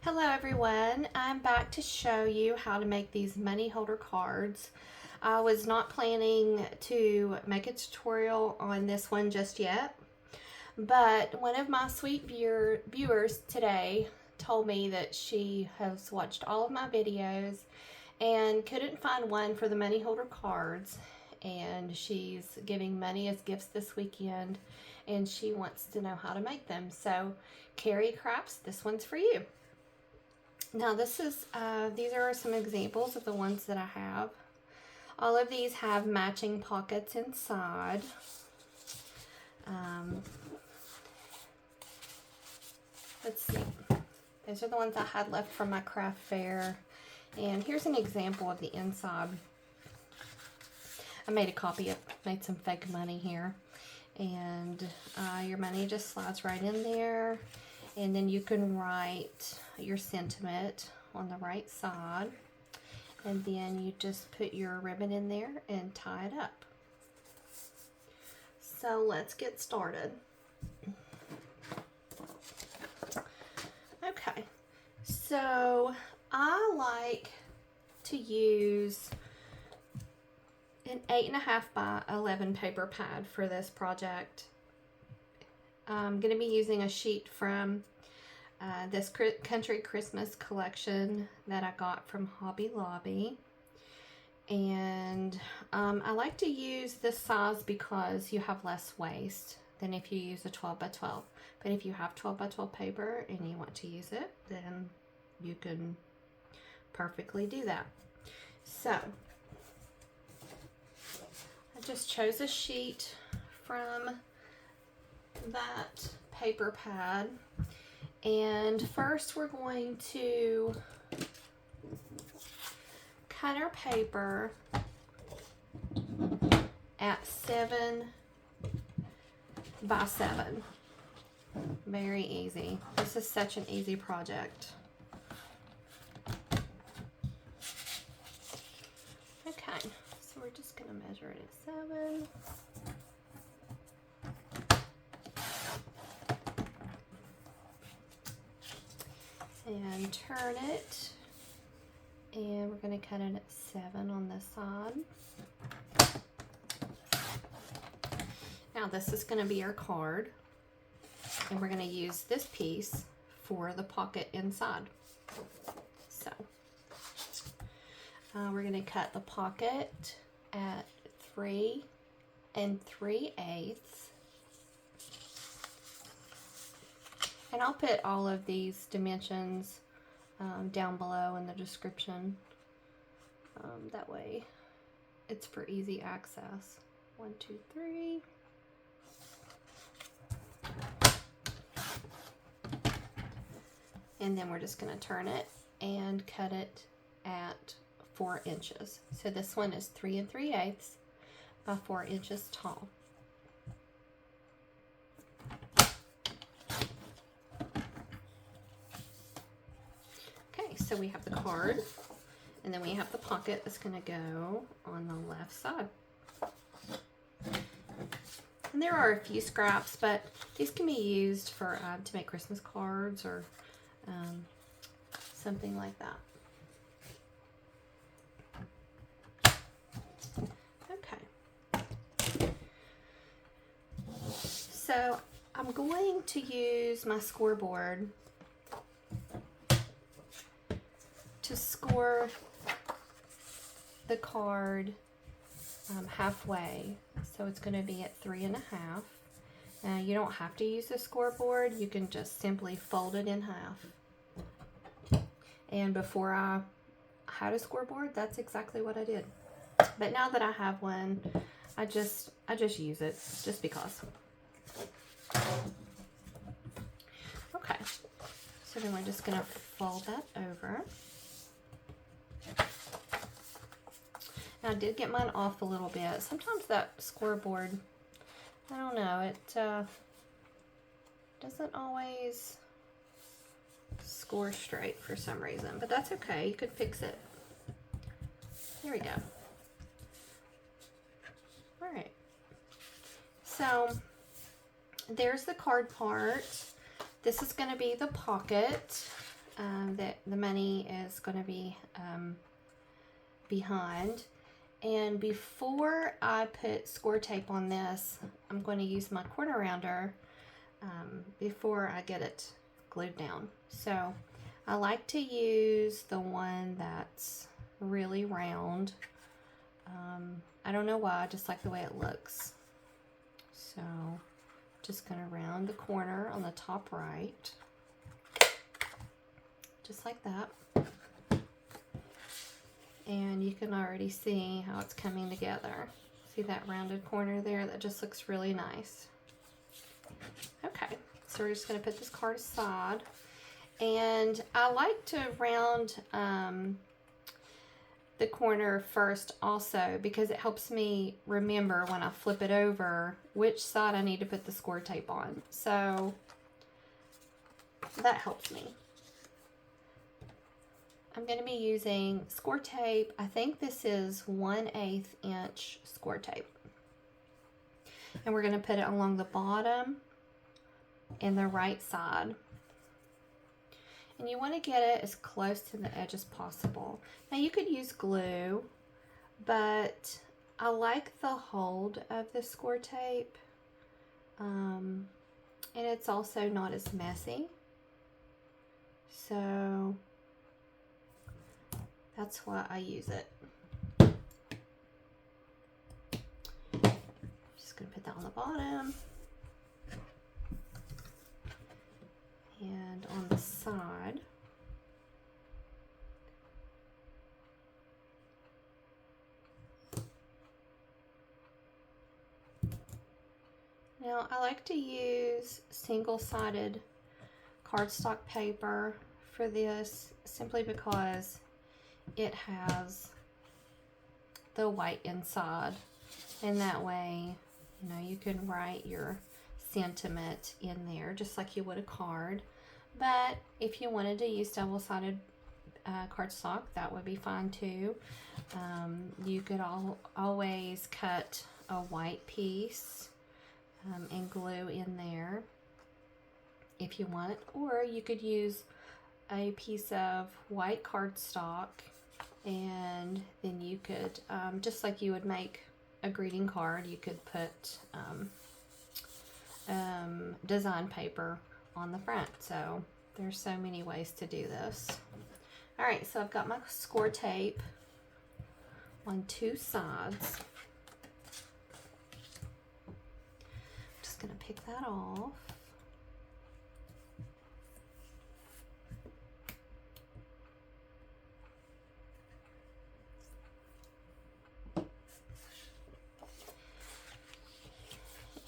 Hello everyone, I'm back to show you how to make these money holder cards. I was not planning to make a tutorial on this one just yet, but one of my sweet viewers today told me that she has watched all of my videos and couldn't find one for the money holder cards, and she's giving money as gifts this weekend and she wants to know how to make them. So Carrie Crafts, this one's for you. Now these are some examples of the ones that I have. All of these have matching pockets inside. Let's see. Those are the ones I had left from my craft fair. And here's an example of the inside. I made some fake money here. And your money just slides right in there. And then you can write your sentiment on the right side. And then you just put your ribbon in there and tie it up. So let's get started. Okay, so I like to use an 8.5 by 11 paper pad for this project. I'm going to be using a sheet from this Country Christmas collection that I got from Hobby Lobby. And I like to use this size because you have less waste than if you use a 12 by 12. But if you have 12 by 12 paper and you want to use it, then you can perfectly do that. So I just chose a sheet from that paper pad, and first we're going to cut our paper at 7 by 7. Very easy. This is such an easy project. Okay, so we're just going to measure it at 7. And turn it, and we're going to cut it at 7 on this side. Now this is going to be our card, and we're going to use this piece for the pocket inside. So we're going to cut the pocket at 3 3/8. And I'll put all of these dimensions down below in the description. That way it's for easy access. 1, 2, 3. And then we're just going to turn it and cut it at 4 inches. So this one is 3 3/8 by 4 inches tall. So we have the card, and then we have the pocket that's going to go on the left side. And there are a few scraps, but these can be used for to make Christmas cards or something like that. Okay. So I'm going to use my scoreboard to score the card halfway. So it's going to be at 3.5. You don't have to use a scoreboard. You can just simply fold it in half. And before I had a scoreboard, that's exactly what I did. But now that I have one, I just use it just because. Okay. So then we're just going to fold that over. Now, I did get mine off a little bit. Sometimes that scoreboard, I don't know, it doesn't always score straight for some reason, but that's okay. You could fix it. Here we go. All right. So there's the card part. This is going to be the pocket. that the money is going to be behind. And before I put score tape on this, I'm going to use my corner rounder before I get it glued down. So I like to use the one that's really round. I don't know why, I just like the way it looks. So just going to round the corner on the top right, just like that. And you can already see how it's coming together. See that rounded corner there? That just looks really nice. Okay, so we're just going to put this card aside. And I like to round the corner first also, because it helps me remember when I flip it over which side I need to put the score tape on. So that helps me. I'm going to be using score tape. I think this is 1/8 inch score tape. And we're going to put it along the bottom and the right side. And you want to get it as close to the edge as possible. Now you could use glue, but I like the hold of the score tape. And it's also not as messy. So that's why I use it. Just going to put that on the bottom. And on the side. Now I like to use single-sided cardstock paper for this, simply because it has the white inside, and that way, you know, you can write your sentiment in there just like you would a card. But if you wanted to use double-sided cardstock, that would be fine too. You could always cut a white piece and glue in there if you want, or you could use a piece of white cardstock, and then you could, just like you would make a greeting card, you could put design paper on the front. So there's so many ways to do this. All right, so I've got my score tape on two sides. Just gonna pick that off.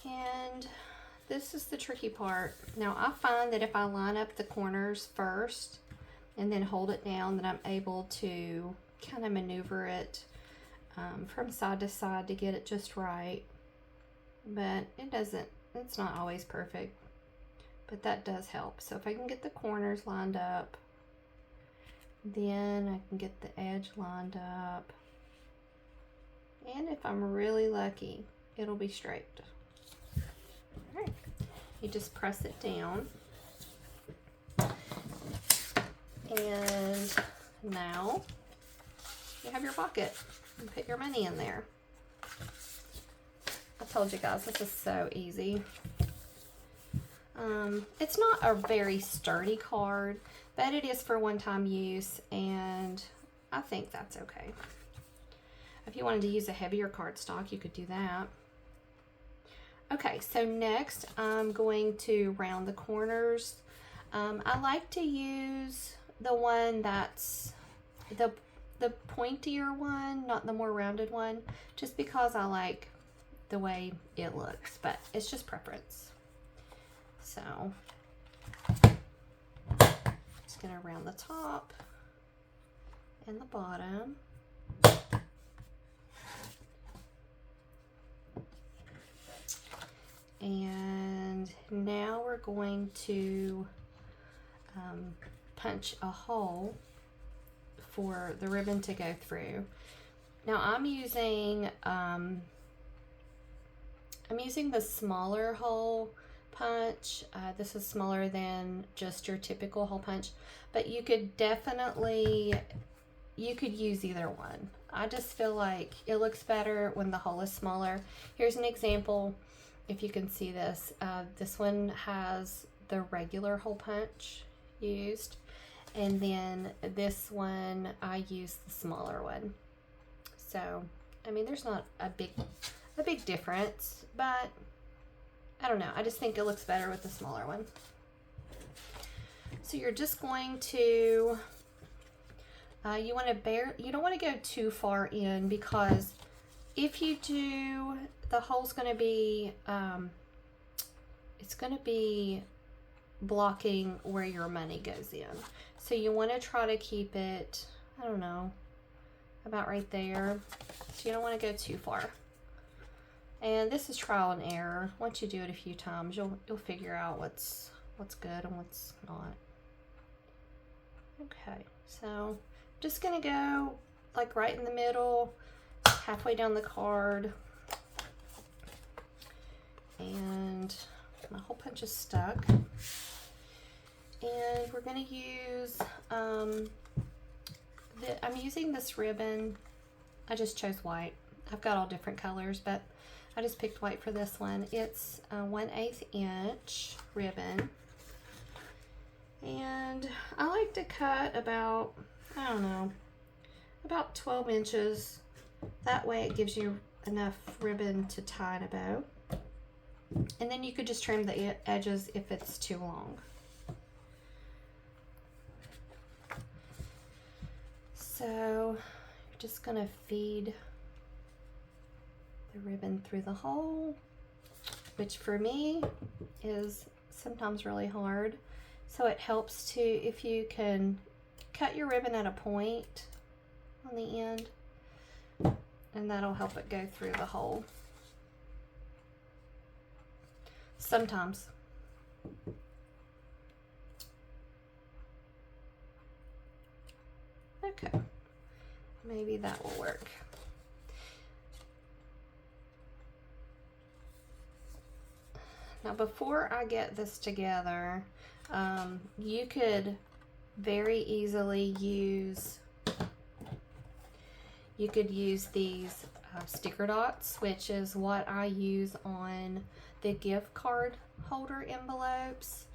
And this is the tricky part. Now I find that if I line up the corners first and then hold it down, that I'm able to kind of maneuver it from side to side to get it just right. But it's not always perfect, but that does help. So if I can get the corners lined up, then I can get the edge lined up. And if I'm really lucky, it'll be straight. All right, you just press it down. And now you have your bucket. You put your money in there. I told you guys, this is so easy. It's not a very sturdy card, but it is for one-time use, and I think that's okay. If you wanted to use a heavier cardstock, you could do that. Okay, so next I'm going to round the corners. I like to use the one that's the pointier one, not the more rounded one, just because I like the way it looks, but it's just preference. So just gonna round the top and the bottom. And now we're going to punch a hole for the ribbon to go through. Now I'm using the smaller hole punch. This is smaller than just your typical hole punch, but you could definitely, you could use either one. I just feel like it looks better when the hole is smaller. Here's an example, if you can see this. This one has the regular hole punch used, and then this one I use the smaller one. So I mean, there's not a big difference, but I don't know, I just think it looks better with the smaller one. So you're just going to you don't want to go too far in, because if you do, the hole's going to be it's going to be blocking where your money goes in. So you want to try to keep it, I don't know, about right there. So you don't want to go too far. And this is trial and error. Once you do it a few times, you'll figure out what's good and what's not. Okay, so just gonna go like right in the middle, halfway down the card, and my hole punch is stuck. And we're gonna use I'm using this ribbon. I just chose white. I've got all different colors, but I just picked white for this one. It's a 1/8 inch ribbon. And I like to cut about, I don't know, about 12 inches. That way it gives you enough ribbon to tie in a bow. And then you could just trim the edges if it's too long. So you're just gonna feed the ribbon through the hole, which for me is sometimes really hard. So it helps to, if you can cut your ribbon at a point on the end, and that'll help it go through the hole. Sometimes. Okay, maybe that will work. Now before I get this together, you could very easily use, these sticker dots, which is what I use on the gift card holder envelopes.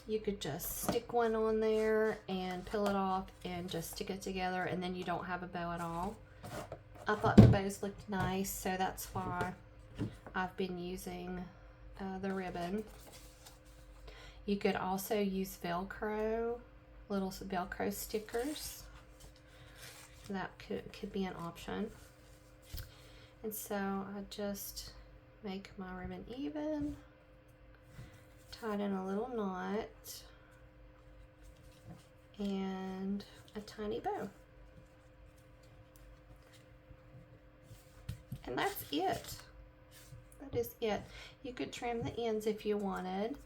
You could just stick one on there and peel it off and just stick it together, and then you don't have a bow at all. I thought the bows looked nice, so that's why I've been using the ribbon. You could also use Velcro, little Velcro stickers. That could be an option. And so I just make my ribbon even, tie it in a little knot, and a tiny bow. And that's it. That is it. You could trim the ends if you wanted.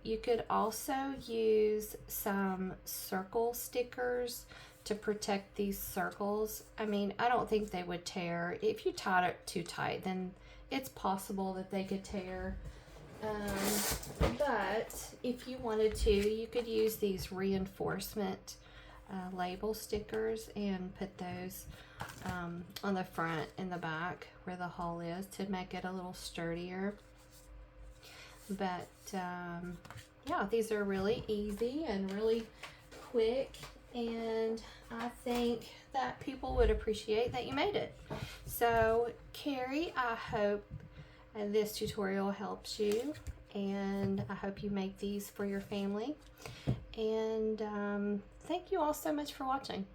You could also use some circle stickers to protect these circles. I mean, I don't think they would tear. If you tied it too tight, then it's possible that they could tear. But if you wanted to, you could use these reinforcement label stickers and put those on the front and the back where the hole is to make it a little sturdier. But yeah, these are really easy and really quick, and I think that people would appreciate that you made it. So Carrie, I hope this tutorial helps you, and I hope you make these for your family. And thank you all so much for watching.